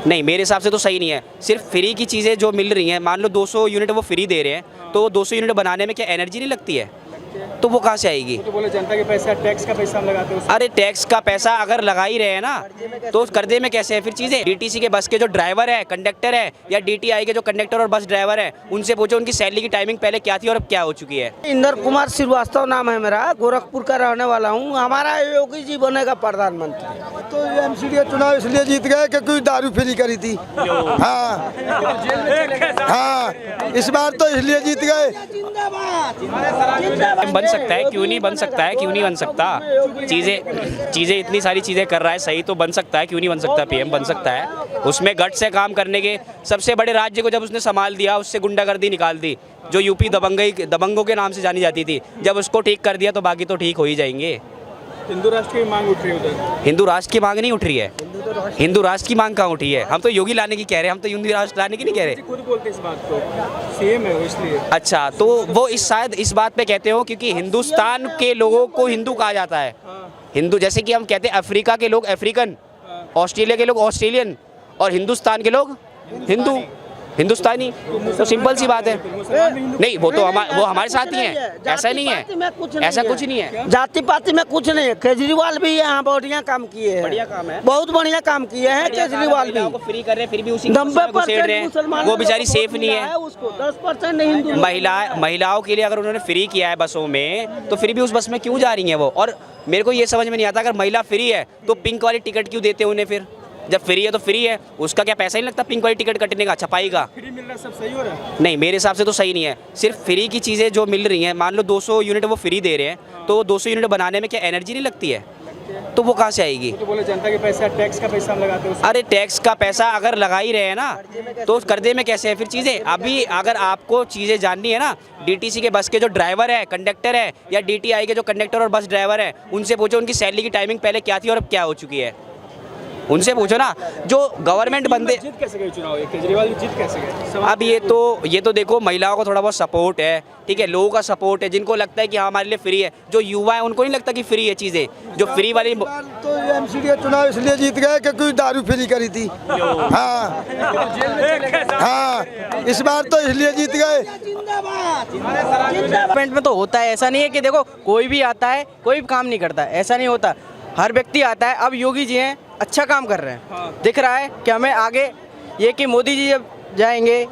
नहीं, मेरे हिसाब से तो सही नहीं है। सिर्फ फ्री की चीज़ें जो मिल रही हैं, मान लो 200 यूनिट वो फ्री दे रहे हैं, तो 200 यूनिट बनाने में क्या एनर्जी नहीं लगती है? तो वो कहाँ से आएगी? तो बोले जनता के पैसा, टैक्स का पैसा हम लगाते हैं। अरे टैक्स का पैसा अगर लगा ही रहे हैं ना, तो कर्जे में कैसे है फिर चीज़ें? डीटीसी के बस के जो ड्राइवर है, कंडक्टर है, या डीटीआई के जो कंडक्टर और बस ड्राइवर है, उनसे पूछो उनकी सैलरी की टाइमिंग पहले क्या थी और अब क्या हो चुकी है। इंदर कुमार श्रीवास्तव नाम है मेरा, गोरखपुर का रहने वाला हूँ। हमारा योगी जी बनेगा प्रधानमंत्री। तो एमसीडी चुनाव इसलिए जीत गए क्योंकि दारू फ्री करी थी। हाँ हाँ, इस बार तो इसलिए जीत गए। बन सकता है, क्यों नहीं बन सकता है, क्यों नहीं बन सकता? चीज़ें इतनी सारी चीज़ें कर रहा है, सही तो बन सकता है, क्यों नहीं बन सकता? पीएम बन सकता है। उसमें गट से काम करने के, सबसे बड़े राज्य को जब उसने संभाल दिया, उससे गुंडागर्दी निकाल दी, जो यूपी दबंगों के नाम से जानी जाती थी, जब उसको ठीक कर दिया तो बाकी तो ठीक हो ही जाएंगे। हिंदू राष्ट्र की मांग उठ रही है उधर। हिंदू राष्ट्र की मांग नहीं उठ रही है। हिंदू राष्ट्र की मांग कहाँ उठी है? हम तो योगी लाने की कह रहे हैं, हम तो हिंदू राष्ट्र लाने की नहीं कह रहे। खुद बोलते इस बात को, सेम है वो इसलिए। अच्छा, तो वो शायद इस बात पे कहते हो क्योंकि हिंदुस्तान के लोगों को हिंदू कहा जाता है। हिंदू, जैसे कि हम कहते हैं अफ्रीका के लोग अफ्रीकन, ऑस्ट्रेलिया के लोग ऑस्ट्रेलियन, और हिंदुस्तान के लोग हिंदू, हिंदुस्तानी। तो सिंपल सी बात है। नहीं, वो तो वो हमारे साथ ही है, ऐसा नहीं है, ऐसा कुछ नहीं है। जाति पाति में कुछ नहीं है। केजरीवाल भी यहाँ बढ़िया काम किए हैं, बढ़िया काम है, बहुत बढ़िया काम किए हैं केजरीवाल भी। फ्री कर रहे हैं, फिर भी उसी 90% मुसलमान, वो बेचारी सेफ नहीं है। उसको 10% हिंदू। महिलाओं के लिए अगर उन्होंने फ्री किया है बसों में, तो फिर भी उस बस में क्यों जा रही हैं वो? और मेरे को ये समझ में नहीं आता, अगर महिला फ्री है तो पिंक वाली टिकट क्यों देते हैं उन्हें? फिर जब फ्री है तो फ्री है, उसका क्या पैसा ही नहीं लगता पिंक वाली टिकट कटने का, छपाई का? फ्री मिल रहा है, सब सही हो रहा है। नहीं, मेरे हिसाब से तो सही नहीं है। सिर्फ फ्री की चीज़ें जो मिल रही हैं, मान लो 200 यूनिट वो फ्री दे रहे हैं, तो 200 यूनिट बनाने में क्या एनर्जी नहीं लगती है? तो वो कहाँ से आएगी? तो बोले जनता के पैसा, टैक्स का पैसा हम लगाते हैं। अरे टैक्स का पैसा अगर लगा ही रहे हैं ना, तो कर्जे में कैसे है फिर चीज़ें? अभी अगर आपको चीज़ें जाननी है ना, डीटीसी के बस के जो ड्राइवर है, कंडक्टर है, या डीटीआई के जो कंडक्टर और बस ड्राइवर है, उनसे पूछो उनकी सैलरी की टाइमिंग पहले क्या थी और अब क्या हो चुकी है। उनसे पूछो ना, जो गवर्नमेंट बंदे। जीत कैसे गए चुनाव? केजरीवाल जी जीत कैसे गए? अब ये तो देखो, महिलाओं को थोड़ा बहुत सपोर्ट है, ठीक है, लोगों का सपोर्ट है, जिनको लगता है कि हाँ हमारे लिए फ्री है। जो युवा है उनको नहीं लगता कि फ्री है चीज़ें, जो फ्री वाली। तो एमसीडी चुनाव इसलिए जीत गए क्योंकि दारू फ्री करी थी। हाँ हाँ, इस बार तो इसलिए जीत गए। गवर्नमेंट में तो होता है, ऐसा नहीं है कि देखो कोई भी आता है कोई भी काम नहीं करता, ऐसा नहीं होता। हर व्यक्ति आता है। अब योगी जी हैं, अच्छा काम कर रहे हैं, दिख रहा है कि हमें आगे ये कि मोदी जी जब जाएंगे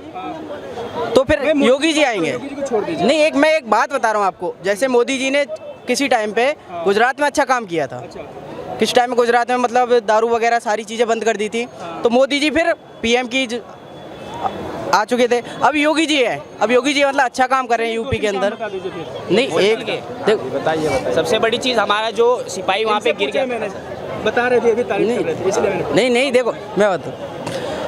तो फिर योगी जी आएंगे। नहीं, मैं एक बात बता रहा हूँ आपको, जैसे मोदी जी ने किसी टाइम पे गुजरात में अच्छा काम किया था। किस टाइम में गुजरात में मतलब दारू वगैरह सारी चीज़ें बंद कर दी थी, तो मोदी जी फिर पीएम की आ चुके थे। अब योगी जी है, अब योगी जी मतलब अच्छा काम कर रहे हैं यूपी के अंदर। नहीं, एक बताइए, सबसे बड़ी चीज़ हमारा जो सिपाही वहाँ पे गिर गया, बता रहे थे, अभी तारीफ कर रहे थे, इसलिए मैंने। नहीं देखो मैं बताऊँ,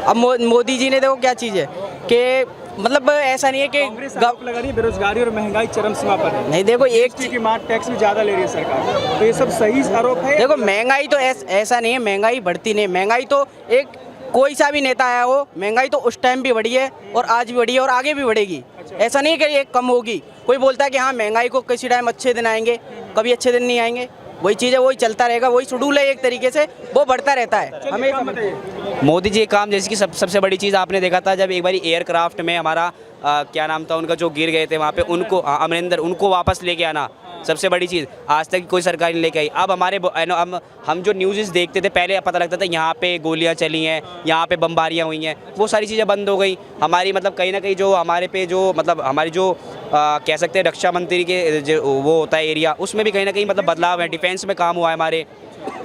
अब मोदी जी ने देखो क्या चीज़ है कि मतलब ऐसा नहीं है कि आरोप लगा रही है बेरोजगारी और महंगाई चरम सीमा पर है। नहीं, देखो एक चीज की मार टैक्स भी ज्यादा ले रही है सरकार, तो ये सब सही आरोप है। देखो महंगाई तो ऐसा नहीं है, महंगाई बढ़ती नहीं, महंगाई तो एक कोई सा भी नेता आया हो, महंगाई तो उस टाइम भी बढ़ी है और आज भी बढ़ी है और आगे भी बढ़ेगी। ऐसा नहीं है कि ये कम होगी। कोई बोलता है कि हाँ महंगाई को किसी टाइम अच्छे दिन आएंगे, कभी अच्छे दिन नहीं आएंगे, वही चीज़ है, वही चलता रहेगा, वही शेड्यूल है एक तरीके से, वो बढ़ता रहता है हमें। मोदी जी काम जैसे कि सबसे बड़ी चीज़ आपने देखा था जब एक बारी एयरक्राफ्ट में हमारा क्या नाम था उनका, जो गिर गए थे वहाँ पे, उनको अमरिंदर, उनको वापस लेके आना सबसे बड़ी चीज़। आज तक कोई सरकार नहीं लेके आई। अब हमारे हम जो न्यूज़ देखते थे पहले, पता लगता था यहाँ पे गोलियाँ चली हैं, यहाँ पे बमबारियाँ हुई हैं, वो सारी चीज़ें बंद हो गई। हमारी मतलब कहीं ना कहीं जो हमारे पे जो मतलब हमारी जो कह सकते हैं रक्षा मंत्री के जो वो होता है एरिया, उसमें भी कहीं ना कहीं मतलब बदलाव है, डिफेंस में काम हुआ है हमारे।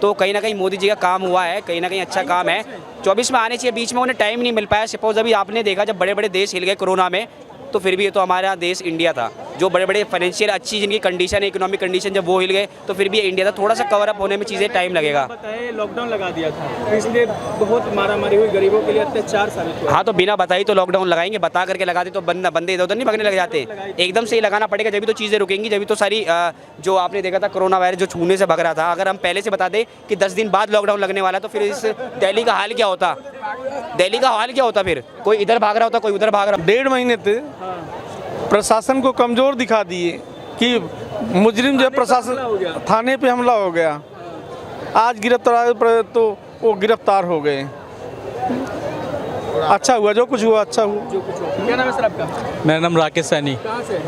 तो कहीं ना कहीं मोदी जी का काम हुआ है, कहीं ना कहीं अच्छा काम है। 24 में आने चाहिए, बीच में उन्हें टाइम नहीं मिल पाया। सपोज अभी आपने देखा जब बड़े बड़े देश हिल गए कोरोना में, तो फिर भी ये तो हमारा देश इंडिया था, जो बड़े बड़े फाइनेंशियल अच्छी जिनकी कंडीशन है, इकोनॉमिक कंडीशन, जब वो हिल गए तो फिर भी ये इंडिया था। थोड़ा सा कवर अप होने में चीज़ें टाइम लगेगा। बताए लॉकडाउन लगा दिया था, तो इसलिए बहुत मारामारी हुई, गरीबों के लिए अत्याचार साबित हुआ। हाँ, तो बिना बताई तो लॉकडाउन लगाएंगे, बता करके लगाते तो बंदे इधर उधर नहीं भागने लग जाते। एकदम से ही लगाना पड़ेगा, जब भी तो चीज़ें रुकेंगी, जब भी तो सारी जो आपने देखा था कोरोना वायरस जो छूने से भग रहा था, अगर हम पहले से बता दें कि 10 दिन बाद लॉकडाउन लगने वाला है, तो फिर इस दिल्ली का हाल क्या होता? दिल्ली का हाल क्या होता? फिर कोई इधर भाग रहा होता, कोई उधर भाग रहा। 1.5 महीने थे प्रशासन को कमज़ोर दिखा दिए कि मुजरिम जो प्रशासन थाने पे हमला हो गया। आज गिरफ्तार तो वो गिरफ्तार हो गए। अच्छा हुआ, जो कुछ हुआ अच्छा हुआ। जो कुछ हो। क्या नाम है सर आपका? मेरा नाम राकेश सैनी, कहाँ से?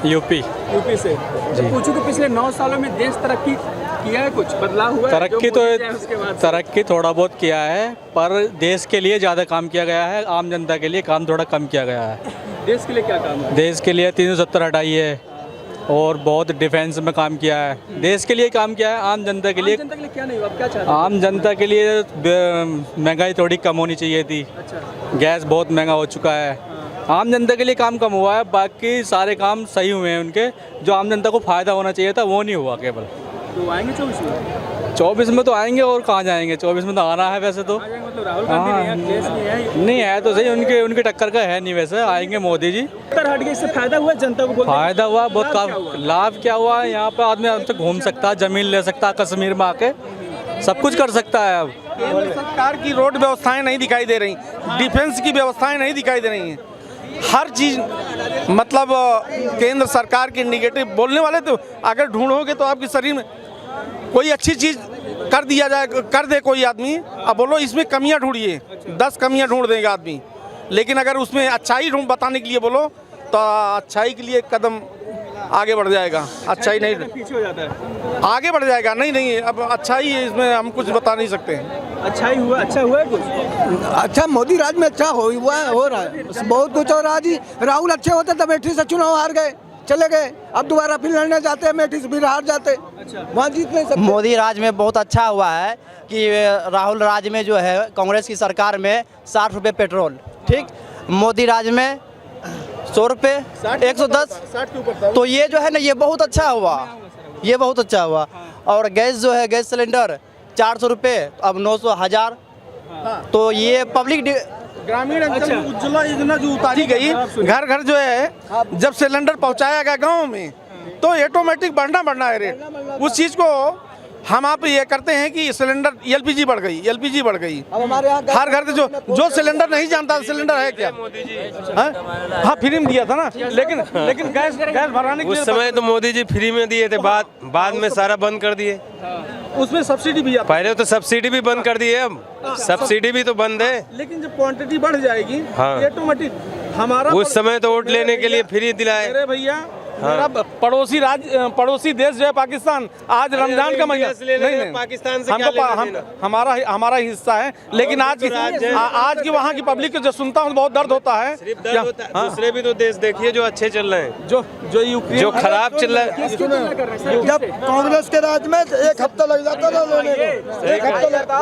यूपी। यूपी से। तो पूछूं कि पिछले 9 सालों में देश तरक्की किया है, कुछ बदलाव हुआ है? तरक्की जो तो मोदी जी आए उसके बाद से? तरक्की थोड़ा बहुत किया है, पर देश के लिए ज़्यादा काम किया गया है, आम जनता के लिए काम थोड़ा कम किया गया है। देश के लिए क्या काम है? देश के लिए 370 हटाई है और बहुत डिफेंस में काम किया है। देश के लिए काम किया है, आम जनता के लिए। आम जनता के लिए क्या नहीं हुआ? आप क्या चाहते हैं? आम जनता के लिए महंगाई थोड़ी कम होनी चाहिए थी, अच्छा। गैस बहुत महंगा हो चुका है। आम जनता के लिए काम कम हुआ है, बाकी सारे काम सही हुए हैं उनके। जो आम जनता को फ़ायदा होना चाहिए था वो नहीं हुआ केवल। तो आएंगे 24 में? 24 में तो आएंगे, और कहाँ जाएंगे? 24 में तो आना है वैसे तो। आ जाएंगे मतलब राहुल गांधी नहीं है, अखिलेश नहीं है। नहीं है तो सही, उनके टक्कर का है नहीं, वैसे आएंगे मोदी जी। उत्तर हट के इससे फायदा हुआ जनता को? बोलते हैं। फायदा हुआ बहुत। लाभ क्या हुआ? लाभ क्या हुआ? यहाँ पे आदमी आराम से घूम सकता है, ज़मीन ले सकता है, कश्मीर में आके सब कुछ कर सकता है। अब केंद्र सरकार की रोड व्यवस्थाएं नहीं दिखाई दे रही, डिफेंस की व्यवस्थाएं नहीं दिखाई दे रही हैं। हर चीज़ मतलब केंद्र सरकार के निगेटिव बोलने वाले तो अगर ढूंढोगे तो आपके शरीर में कोई अच्छी चीज़ कर दिया जाए, कर दे कोई आदमी, अब बोलो इसमें कमियां ढूंढिए, 10 कमियां ढूंढ देगा आदमी। लेकिन अगर उसमें अच्छाई ढूंढ बताने के लिए बोलो तो अच्छाई के लिए एक कदम आगे बढ़ जाएगा, अच्छाई नहीं पीछे हो जाता है। आगे बढ़ जाएगा। नहीं अब अच्छाई है, इसमें हम कुछ बता नहीं सकते हैं। अच्छा ही हुआ, अच्छा हुआ है कुछ? अच्छा मोदी राज में अच्छा हुआ है, हो रहा है, बहुत कुछ हो रहा है जी। राहुल अच्छे होते तब अमेठी से चुनाव हार गए, चले गए, अब दोबारा फिर लड़ने जाते हैं, अमेठी से फिर हार जाते, वहाँ जीत नहीं सकते। मोदी राज में बहुत अच्छा हुआ है कि राहुल राज में जो है कांग्रेस की सरकार में 60 रुपये पेट्रोल, ठीक, मोदी राज में 100 रुपये 110, 60 के ऊपर था। तो ये जो है ना ये बहुत अच्छा हुआ, ये बहुत अच्छा हुआ। और गैस जो है गैस सिलेंडर 400 रुपये अब 900 1000, तो ये पब्लिक ग्रामीण अंचल में उज्ज्वला योजना जो उतारी गई, घर घर जो है जब सिलेंडर पहुंचाया गया गांव में, तो ऑटोमेटिक बढ़ना है रेट। उस चीज़ को हम आप ये करते हैं कि सिलेंडर एलपीजी बढ़ गई, एलपीजी बढ़ गई। अब हमारे यहाँ हर घर के जो सिलेंडर नहीं जानता सिलेंडर है क्या, हाँ फ्री में दिया था ना, लेकिन गैस भराने के लिए उस समय तो मोदी जी फ्री में दिए थे, बाद में सारा बंद कर दिए। उसमें सब्सिडी भी आता। पहले तो सब्सिडी भी बंद कर दिए, अब सब्सिडी भी तो बंद है। लेकिन जब क्वांटिटी बढ़ जाएगी हाँ। ऑटोमेटिक हमारा उस समय तो वोट लेने के लिए फ्री दिलाए। अरे भैया मेरा पड़ोसी देश जो है पाकिस्तान, आज रमजान का महीना नहीं पाकिस्तान से हमको क्या लेना देना? हमारा हिस्सा है, लेकिन आज की वहाँ की पब्लिक को जो सुनता हूँ बहुत दर्द होता है। सिर्फ दर्द होता है। दूसरे भी तो देश देखिए जो अच्छे चल रहे हैं, जो यूक्रेन जो खराब चल रहा है। जब कांग्रेस के राज में 1 हफ्ता लग जाता था लेने को, 1 हफ्ता लगता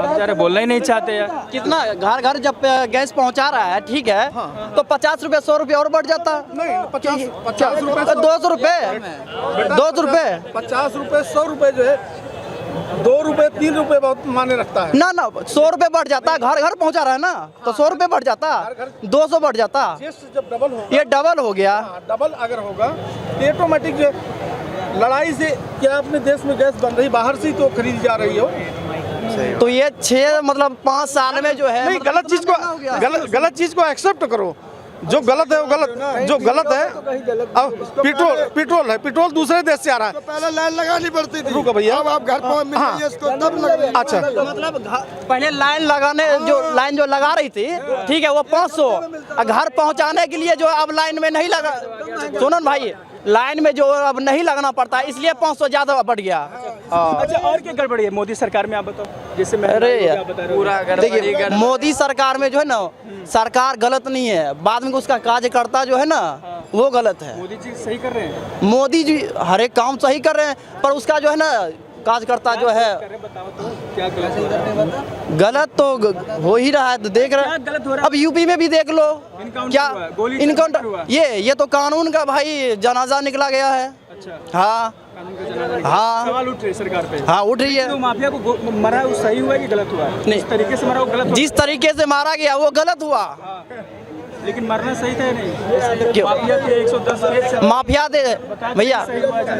बेचारे बोलना ही नहीं चाहते यार। कितना घर घर जब गैस पहुंचा रहा है, ठीक है, तो 50 रुपये 100 रुपये और बढ़ जाता। नहीं 50 रुपए 200 रुपये 200 रुपये 50 रुपए 100 रुपए जो है 2 रुपए 3 रुपए बहुत माने रखता है। ना 100 रुपये बढ़ जाता, घर घर पहुंचा रहा है ना, तो 100 रुपये बढ़ जाता, 200 बढ़ जाता, जब डबल होगा, ये डबल हो गया। डबल अगर होगा तो ऑटोमेटिक जो लड़ाई से क्या अपने देश में गैस बन रही, बाहर से ही तो खरीदी जा रही हो। तो ये 5 साल में जो है नहीं मतलब गलत चीज को एक्सेप्ट करो। जो गलत है वो गलत, जो गलत है। अब पेट्रोल दूसरे देश से आ रहा है, पहले लाइन लगानी पड़ती थी। रुको भैया, अब आप घर पहुँच मिल रही है इसको तब लग रही है। अच्छा मतलब पहले लाइन जो लगा रही थी, ठीक है, वो 500, घर पहुंचाने के लिए जो अब लाइन में नहीं लगा, सुनो भाई, लाइन में जो अब नहीं लगना पड़ता, इसलिए 500 ज्यादा बढ़ गया। अच्छा और क्या गड़बड़ी है मोदी सरकार में, आप बताओ। जैसे मैं अरे यार, पूरा देखिए मोदी सरकार में जो है ना, सरकार गलत नहीं है, बाद में उसका कार्यकर्ता जो है ना वो गलत है। मोदी जी सही कर रहे हैं, मोदी जी हर एक काम सही कर रहे हैं, पर उसका जो है ना कार्यकर्ता जो है बताओ तो क्या गलत हो रहा है? गलत तो हो ही रहा है, तो देख रहे क्या गलत हो हैं। रहा है? अब यूपी में भी देख लो क्या हुआ है, गोली इनकाउंटर हुआ। ये तो कानून का भाई जनाजा निकला गया है। अच्छा, हाँ कानून का जनाजा। हाँ सवाल उठ रहे सरकार पे। हाँ उठ रही है। तो माफिया को मरा है वो सही हुआ है कि गलत हुआ है? नहीं। जिस तरीके से मरा वो गलत हुआ। जिस तरीके से मारा गया वो गलत हुआ। लेकिन मरना सही था या नहीं? क्यों? माफिया के 110 माफिया दे भैया,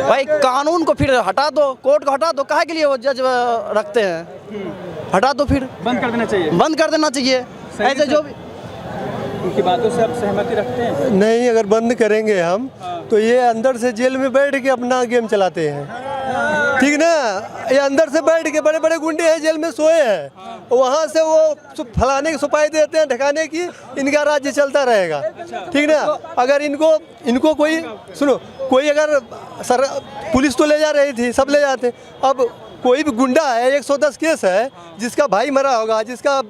भाई कानून को फिर हटा दो, कोर्ट को हटा दो, काहे के लिए वो जज रखते हैं, हटा दो, फिर बंद कर देना चाहिए। बंद कर देना चाहिए। ऐसे जो भी उनकी बातों से आप सहमति रखते हैं? नहीं, अगर बंद करेंगे हम तो ये अंदर से जेल में बैठ के अपना गेम चलाते हैं। ठीक ना। ये अंदर से बैठ के बड़े बड़े गुंडे हैं जेल में सोए हैं, वहाँ से वो फलाने की सुपारी देते हैं ढकाने की, इनका राज्य चलता रहेगा। ठीक ना। अगर इनको कोई सुनो, कोई अगर पुलिस तो ले जा रही थी, सब ले जाते, अब कोई भी गुंडा है, 110 केस है, जिसका भाई मरा होगा, जिसका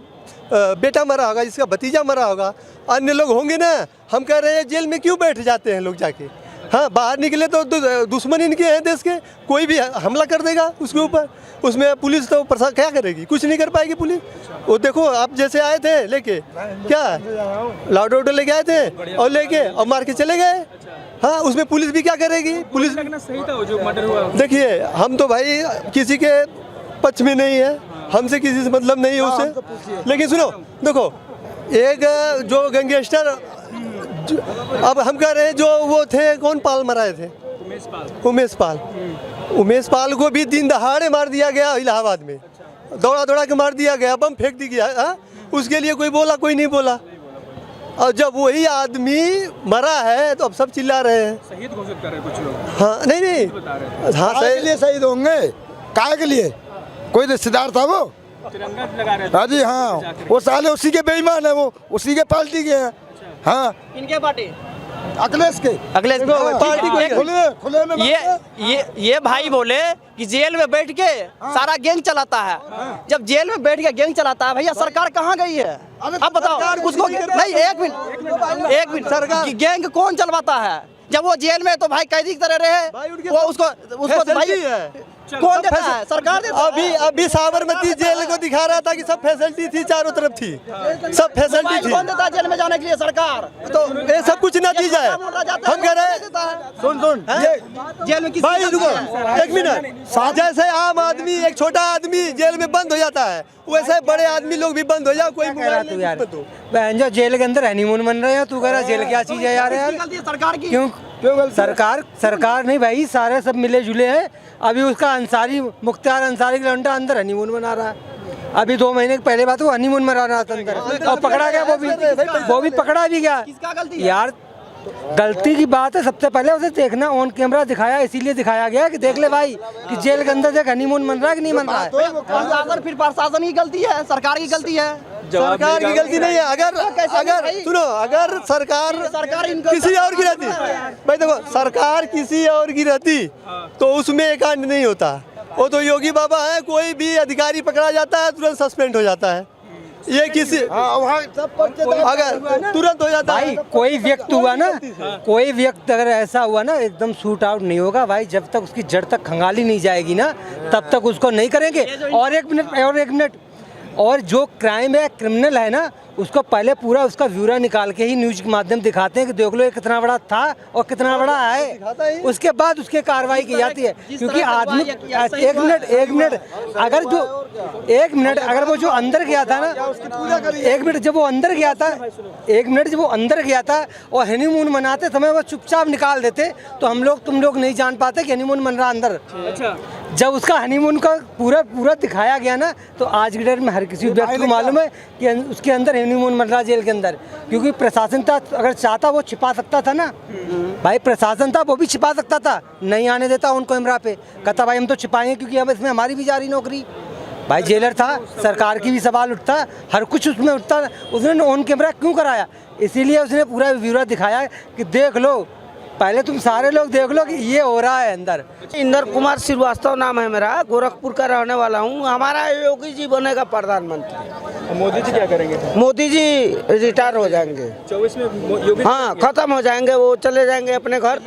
बेटा मरा होगा, जिसका भतीजा मरा होगा, अन्य लोग होंगे ना। हम कह रहे हैं जेल में क्यों बैठ जाते हैं लोग जाके। हाँ, बाहर निकले तो दुश्मन इनके हैं देश के, कोई भी हमला कर देगा उसके ऊपर, उसमें पुलिस तो क्या करेगी, कुछ नहीं कर पाएगी पुलिस। वो देखो आप जैसे आए थे लेके, क्या लाउडो लेके आए थे और लेके और मार के चले गए। हाँ, उसमें पुलिस भी क्या करेगी। पुलिस लगना सही था जो मर्डर हुआ। देखिए, हम तो भाई किसी के पक्ष में नहीं है, हमसे किसी से मतलब नहीं है उससे। लेकिन सुनो, देखो एक जो गैंगस्टर, अब हम कह रहे हैं जो वो थे, कौन पाल मराए थे, उमेश पाल को भी दिन दहाड़े मार दिया गया इलाहाबाद में, दौड़ा दौड़ा के मार दिया गया, बम फेंक दिया गया। उसके लिए कोई बोला, कोई नहीं बोला। और जब वही आदमी मरा है तो अब सब चिल्ला रहे हैं, शहीद घोषित कर रहे कुछ लोग। हाँ नहीं, हाँ के लिए शहीद होंगे, काय के लिए, कोई रिश्तेदार था वो, तिरंगा लगा रहे थे। हाँ जी हाँ, वो साले उसी के बेईमान है, वो उसी के पार्टी के हैं। हाँ, इनके पार्टी अखिलेश के पार्टी को खुले में ये भाई बोले कि जेल में बैठ के सारा गैंग चलाता है। जब जेल में बैठ के गैंग चलाता है, भैया सरकार कहाँ गई है? अब बताओ उसको। नहीं, एक मिनट, सरकार गैंग कौन चलवाता है? जब वो जेल में तो भाई कैदी की तरह रहे, वो उसको भाई कौन देता है? सरकार देता है। अभी साबरमती जेल को दिखा रहा था कि सब फैसिलिटी थी, चारों तरफ थी, सब फैसिलिटी थी। कौन देता है जेल में जाने के लिए? सरकार। तो ये सब कुछ नतीजा है। हम कह रहे हैं, सुन जेल में भाई रुको एक मिनट, जैसे आम आदमी, एक छोटा आदमी जेल में बंद हो जाता है, वैसे बड़े आदमी लोग भी बंद हो जाओ। कोई बहन जो जेल के अंदर हनीमून बन रहे हैं, तू कह रहा जेल क्या चीज है यार? सरकार की क्यों सरकार नहीं भाई, सारे सब मिले जुले हैं। अभी उसका अंसारी, मुख्तार अंसारी का लौंडा अंदर हनीमून मना रहा है। अभी 2 महीने पहले बात, वो हनीमून मना रहा था अंदर, और पकड़ा गया। वो भी पकड़ा भी गया। किसका गलती है? यार गलती की बात है, सबसे पहले उसे देखना, ऑन कैमरा दिखाया, इसीलिए दिखाया गया कि देख ले भाई कि जेल के अंदर देख हनीमून मन रहा है कि नहीं मन रहा है। प्रशासन, फिर प्रशासन की गलती है, सरकार की गलती है? सरकार की गलती नहीं है। अगर सुनो, अगर सरकार किसी और की रहती, भाई देखो, सरकार किसी और की रहती तो उसमें एक कांड नहीं होता। वो तो योगी बाबा है, कोई भी अधिकारी पकड़ा जाता है तुरंत सस्पेंड हो जाता है। ये किसी अगर तुरंत हो जाता भाई, है। कोई व्यक्ति हुआ ना, कोई व्यक्ति अगर ऐसा हुआ ना, एकदम शूट आउट नहीं होगा भाई, जब तक उसकी जड़ तक खंगाली नहीं जाएगी ना, तब तक उसको नहीं करेंगे। और एक मिनट, और जो क्राइम है, क्रिमिनल है ना, उसको पहले पूरा उसका ब्यूरो निकाल के ही न्यूज के माध्यम दिखाते हैं कि देख लो ये कितना बड़ा था और कितना बड़ा है। उसके बाद उसके कार्रवाई की जाती है। क्योंकि आदमी, एक मिनट, अगर वो जो अंदर गया था ना, एक मिनट, जब वो अंदर गया था और हनीमून मनाते समय वो चुपचाप निकाल देते, तो तुम लोग नहीं जान पाते कि हनीमून मन रहा अंदर। जब उसका हनीमून का पूरा दिखाया गया ना, तो आज की डेट में हर किसी व्यक्ति को मालूम है कि उसके अंदर हनीमून मन रहा जेल के अंदर। क्योंकि प्रशासन था, अगर चाहता वो छिपा सकता था ना भाई, प्रशासन था वो भी छिपा सकता था, नहीं आने देता उन कैमरा पे, कहता भाई हम तो छिपाएंगे क्योंकि अब इसमें हमारी भी जा रही नौकरी। भाई जेलर था, सरकार की भी सवाल उठता, हर कुछ उसमें उठता। उसने ऑन कैमरा क्यों कराया? इसीलिए उसने पूरा ब्यूरो दिखाया कि देख लो, पहले तुम सारे लोग देख लो कि ये हो रहा है अंदर। इंदर कुमार श्रीवास्तव नाम है मेरा, गोरखपुर का रहने वाला हूँ। हमारा योगी जी बनेगा प्रधानमंत्री। मोदी जी क्या करेंगे? मोदी जी रिटायर हो जाएंगे 24 में योगी। हाँ, खत्म हो जाएंगे, वो चले जाएंगे अपने घर।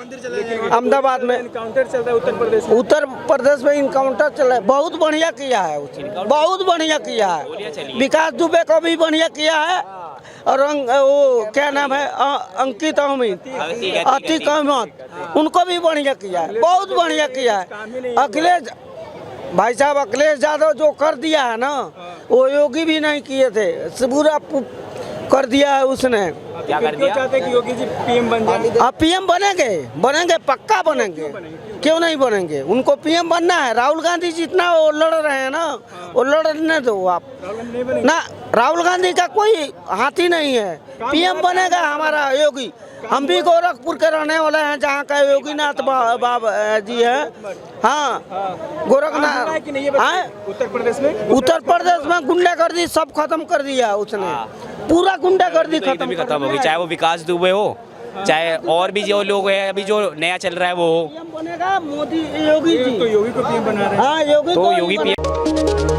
अहमदाबाद में इनकाउंटर चल रहा है, उत्तर प्रदेश में इनकाउंटर चल रहा है। बहुत बढ़िया किया है उसने, बहुत बढ़िया किया है। विकास दुबे को भी बढ़िया किया है, और वो क्या नाम है, अंकित अतीक अहमद, उनको भी बढ़िया किया है, बहुत बढ़िया किया है। अखिलेश भाई साहब, अखिलेश यादव जो कर दिया है ना, वो योगी भी नहीं किए थे, पूरा कर दिया है उसने। क्या कर दिया? चाहते कि योगी जी पीएम बन जाए? आप पीएम बनेंगे, पक्का बनेंगे, क्यों नहीं बनेंगे? उनको पीएम बनना है। राहुल गांधी जितना वो लड़ रहे हैं ना, वो लड़ने दो आप ना। राहुल गांधी का कोई हाथ ही नहीं है। पीएम बनेगा हमारा योगी। हम भी गोरखपुर के रहने वाले हैं, जहाँ का योगीनाथ बाबा जी है। हाँ, गोरखनाथ। हाँ? उत्तर प्रदेश में गुंडागर्दी सब खत्म कर दिया उसने, पूरा गुंडागर्दी खत्म होगी, चाहे वो विकास दुबे हो, चाहे और भी जो लोग हैं, अभी जो नया चल रहा है वो हो। बनेगा मोदी, योगी जी। तो योगी को पीएम बना रहे हैं। हाँ, योगी तो योगी पीएम